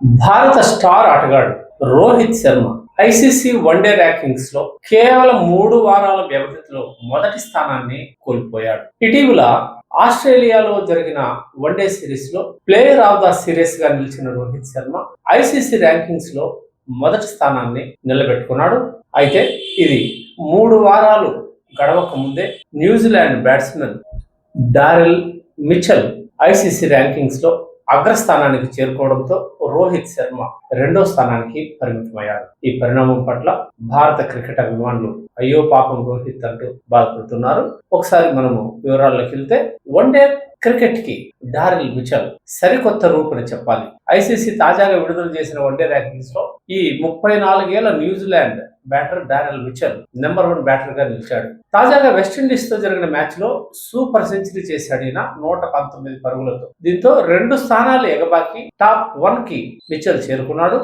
భారత స్టార్ ఆటగాడు Rohit Sharma ICC one day rankings లో కేవలం 3 వారాల వ్యవధిలో మొదటి స్థానాన్ని కోల్పోయాడు. ఇటీవల ఆస్ట్రేలియాలో జరిగిన వన్డే సిరీస్ లో ప్లేయర్ ఆఫ్ ద సిరీస్ గా నిలిచిన రోహిత్ శర్మ ఐసీసీ ర్యాంకింగ్స్ లో మొదటి స్థానాన్ని నిలబెట్టుకున్నాడు. అయితే ఇది 3 వారాలు గడవక ముందే New Zealand batsmen Daryl Mitchell ICC rankings లో అగ్రస్థానానికి చేరుకోవడంతో రోహిత్ శర్మ 2వ స్థానానికి పరిమితమయ్యాడు. ఈ పరిణామం పట్ల భారత క్రికెట్ అభిమానులు అయ్యో పాపం రోహిత్ అంటూ బాధపడుతున్నారు. ఒకసారి మనము వివరాల్లోకి వెళ్తే వన్డే క్రికెట్ కి డారెల్ మిచెల్ సరికొత్త రూపుని చెప్పాలి. ఐసీసీ తాజాగా విడుదల చేసిన వన్డే ర్యాంకింగ్స్ లో ఈ 34 ఏళ్ల New Zealand batter Daryl Mitchell number 1 batter గా నిలిచాడు. తాజాగా వెస్టిండీస్ తో జరిగిన మ్యాచ్ లో సూపర్ సెంచరీ చేశాడు ఈయన 119 పరుగులతో. దీంతో 2 స్థానాలు ఎగబాకి టాప్ 1 కి మిచెల్ చేరుకున్నాడు.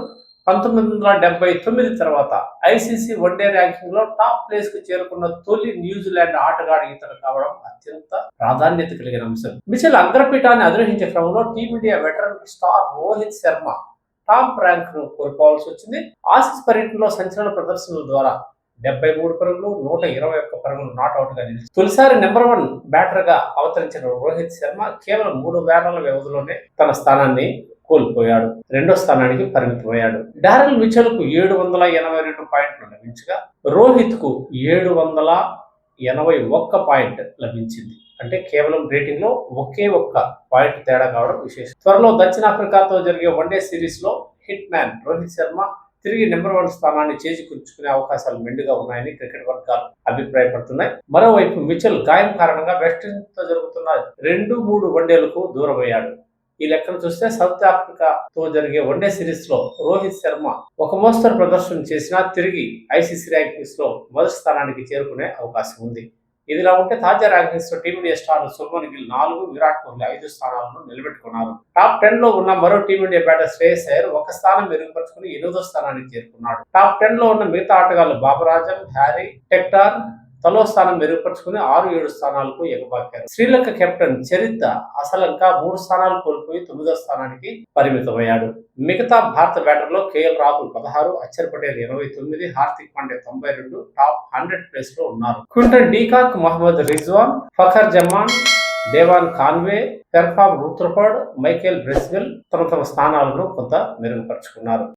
1979 తర్వాత ఐసీసీ వన్డే ర్యాంకింగ్ లో టాప్ ప్లేస్ కు చేరుకున్న తొలి న్యూజిలాండ్ ఆటగాడు ఇతను కావడం అత్యంత ప్రాధాన్యత కలిగిన అంశం. మిచెల్ అగ్రపీఠాన్ని అధిరోహించే క్రమంలో team India veteran star Rohit Sharma top rank ను కోల్పోవాల్సి వచ్చింది. ఆసీస్ పర్యటనలో సంచలన ప్రదర్శనల ద్వారా 73 పరుగులు 121 పరుగులు నాట్అవుట్ గా నిలిచి తొలిసారి నెంబర్ 1 బ్యాటర్ గా అవతరించిన రోహిత్ శర్మ కేవలం 3 వారాల వ్యవధిలోనే తన స్థానాన్ని కోల్పోయాడు. 2వ స్థానానికి పరిమితమయ్యాడు. డారెల్ మిచెల్ కు 782 పాయింట్లు లభించగా రోహిత్ కు 781 పాయింట్ లభించింది. అంటే కేవలం రేటింగ్ లో ఒకే ఒక్క పాయింట్ తేడా కావడం విశేషం. త్వరలో దక్షిణాఫ్రికాతో జరిగే వన్డే సిరీస్ లో హిట్ మ్యాన్ రోహిత్ శర్మ తిరిగి నెంబర్ 1 స్థానాన్ని చేజిక్కించుకునే అవకాశాలు మెండుగా ఉన్నాయని క్రికెట్ వర్గాలు అభిప్రాయపడుతున్నాయి. మరోవైపు మిచెల్ గాయం కారణంగా వెస్టిండీస్ తో జరుగుతున్న 2-3 వన్డేలకు దూరమయ్యాడు. ఈ లెక్కను చూస్తే సౌత్ ఆఫ్రికాతో జరిగే వన్డే సిరీస్ లో రోహిత్ శర్మ ఒక మోస్తరు ప్రదర్శన చేసినా తిరిగి ఐసీసీ ర్యాంకింగ్స్ లో మొదటి స్థానానికి చేరుకునే అవకాశం ఉంది. ఇదిలా ఉంటే తాజా ర్యాంకింగ్స్ లో టీమిండియా స్టార్ సుమన్ గిల్ 4, విరాట్ కోహ్లీ 5 స్థానాలను నిలబెట్టుకున్నారు. టాప్ 10 లో ఉన్న మరో టీమిండియా బ్యాటర్ శ్రేయస్ అయ్యర్ 1 స్థానం మెరుగుపరుచుకుని 8వ స్థానానికి చేరుకున్నాడు. టాప్ 10 లో ఉన్న మిగతా ఆటగాళ్లు బాబర్ ఆజం, హ్యారీ టెక్టార్ తలో స్థానం మెరుగుపరుచుకుని 6-7 స్థానాలకు ఎగబాకారు. శ్రీలంక కెప్టెన్ చరిత అసలంక 3 స్థానాలు కోల్పోయి 9వ స్థానానికి పరిమితమయ్యాడు. మిగతా భారత బ్యాటర్లో K L Rahul 16, Axar Patel 29, Hardik Pandya 92 top 100 place లో ఉన్నారు. Quinton de Kock, Mohammad Rizwan, Fakhar Zaman, Devon Conway, పెర్ఫామ్ రూథర్ఫర్డ్, మైకేల్ బ్రెస్వెల్ తమ స్థానాలను కొంత మెరుగుపరుచుకున్నారు.